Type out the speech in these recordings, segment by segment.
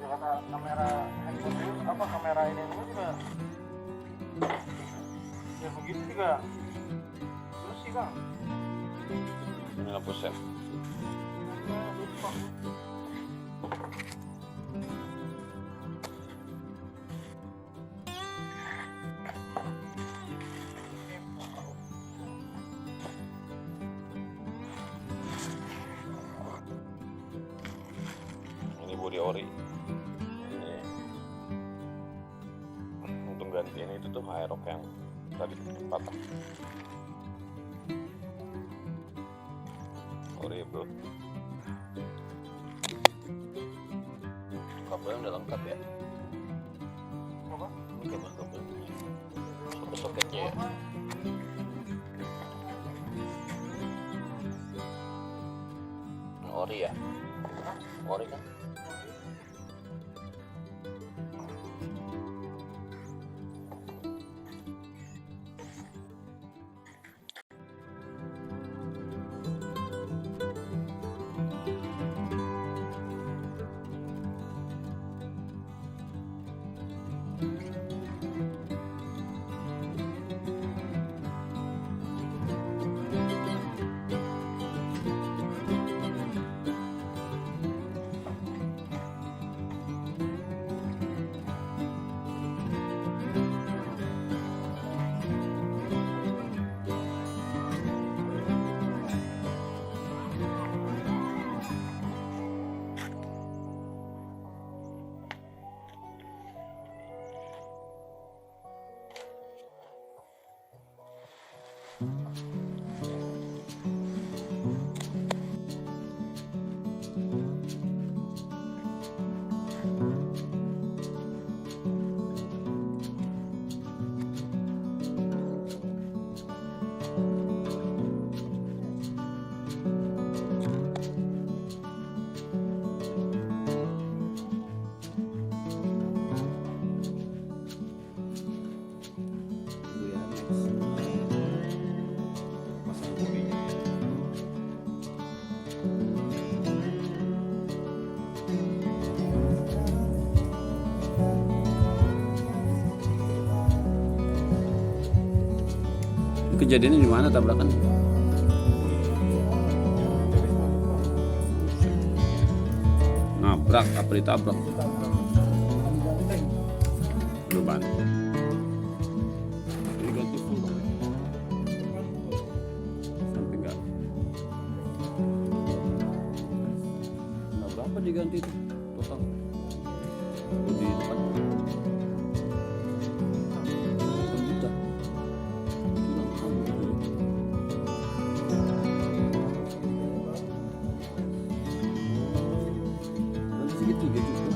Ya kata kamera handphone itu apa kamera ini juga ya begitu juga terus sih bang Ini hapus ya. lupa. Ini body ori. Ini untuk gantiin itu tuh aerok yang tadi patah. Ori bro. Kabelnya udah lengkap ya. Apa? Ini kabel-kabelnya. Soket-soketnya ya. Ori ya. Ori kan. Kejadiannya di mana tabrakan? Nabrak apa ditabrak? Beban. Diganti full dong. Sampai enggak. Nah, berapa diganti itu total? Di depan. Segitiga juga.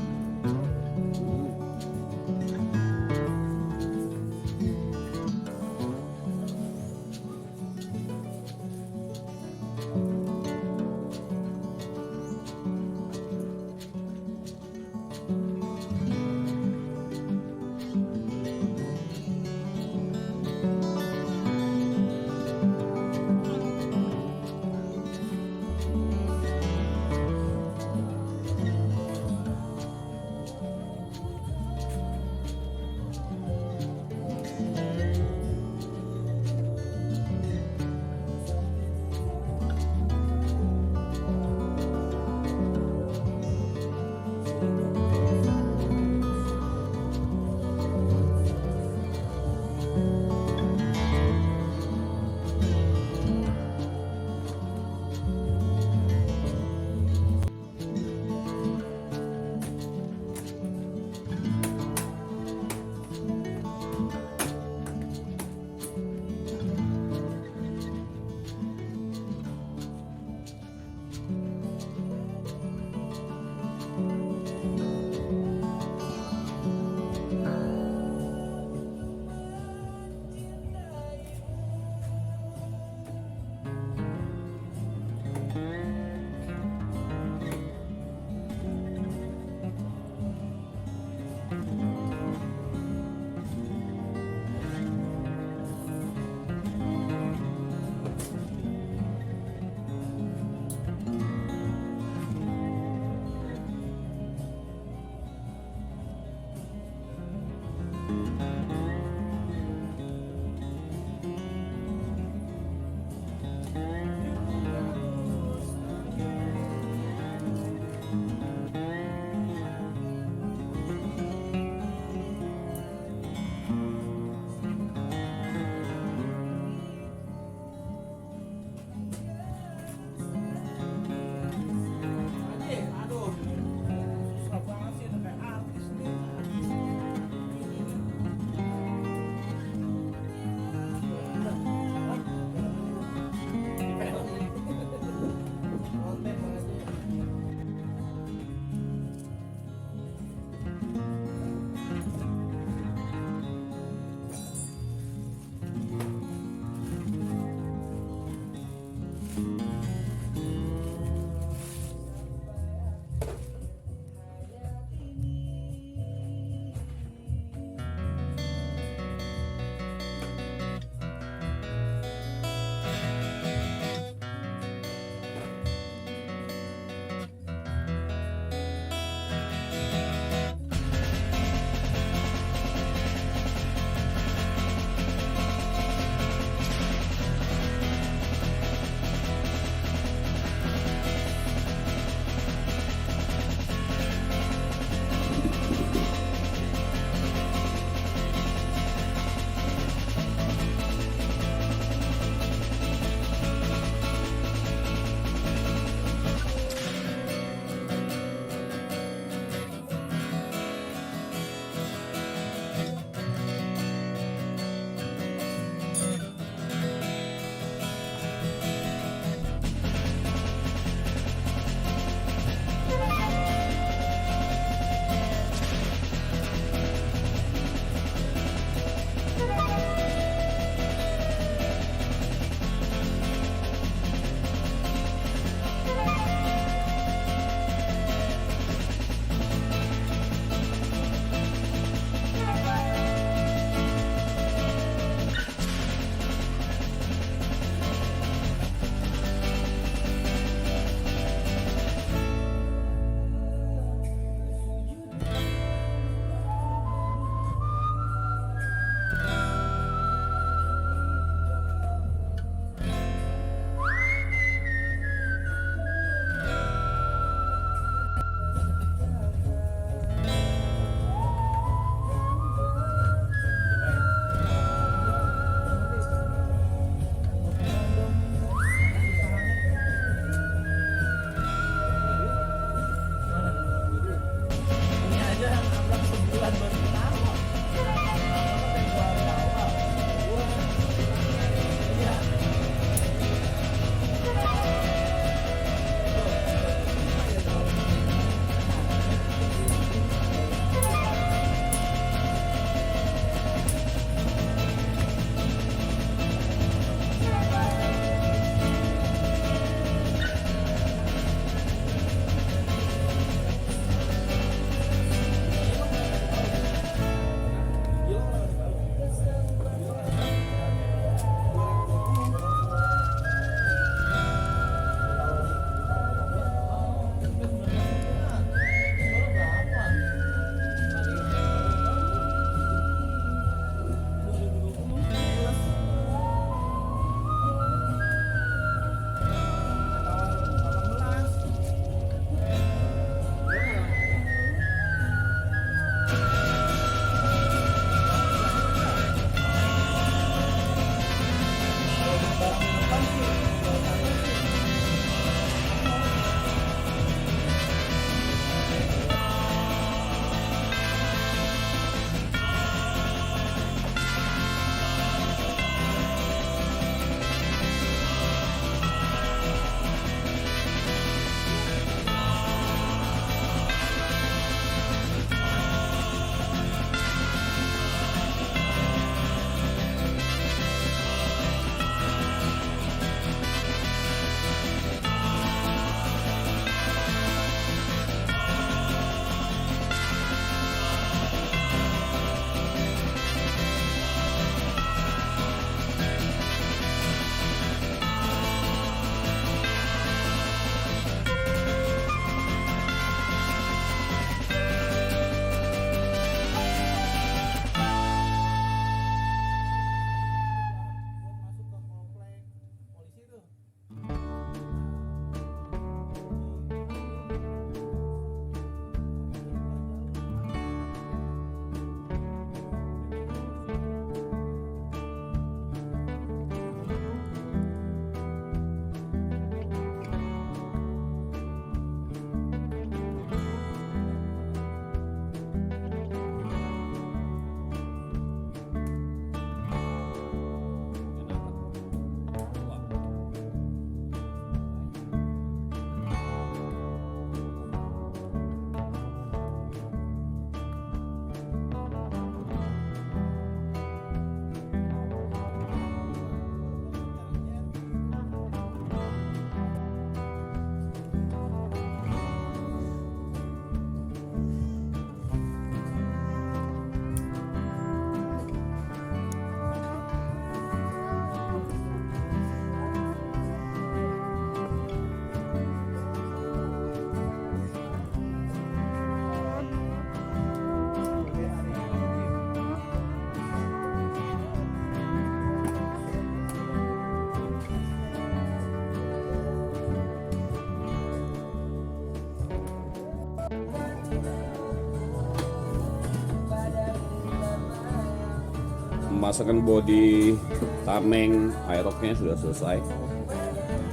pemasangan bodi tameng aeroknya sudah selesai.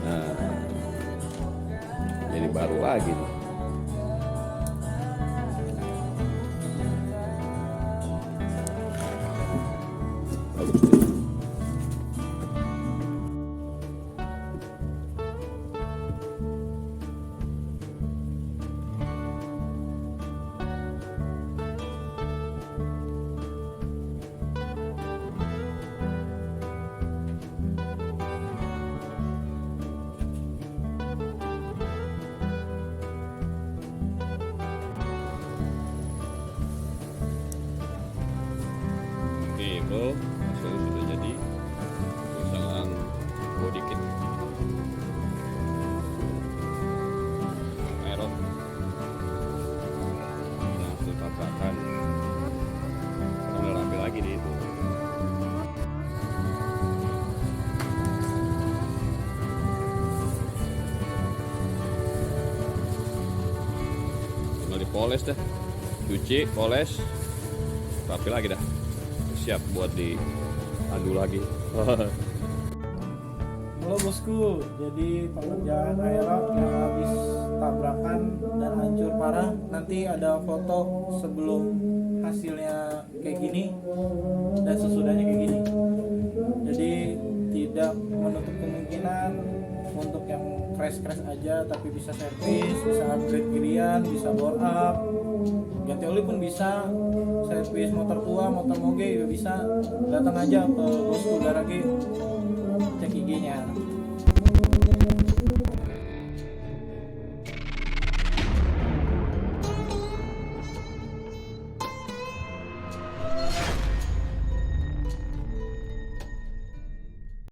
Nah, jadi baru lagi nih. Bagus deh. Oke bro, hasilnya sudah jadi pemasangan body kit aerok yang hasil tabrakan. Udah rapi lagi deh itu. Tinggal dipoles dah, cuci, poles, rapi lagi dah, siap buat diadu lagi. Halo bosku, jadi pengerjaan aerok yang habis tabrakan dan hancur parah. Nanti ada foto sebelum hasilnya kayak gini dan sesudahnya kayak gini. Jadi tidak menutup kemungkinan untuk yang crash aja, tapi bisa servis, bisa upgrade gilian, bisa bore up, ganti oli pun bisa, servis motor tua, motor moge juga bisa. Datang aja ke Bosku Garage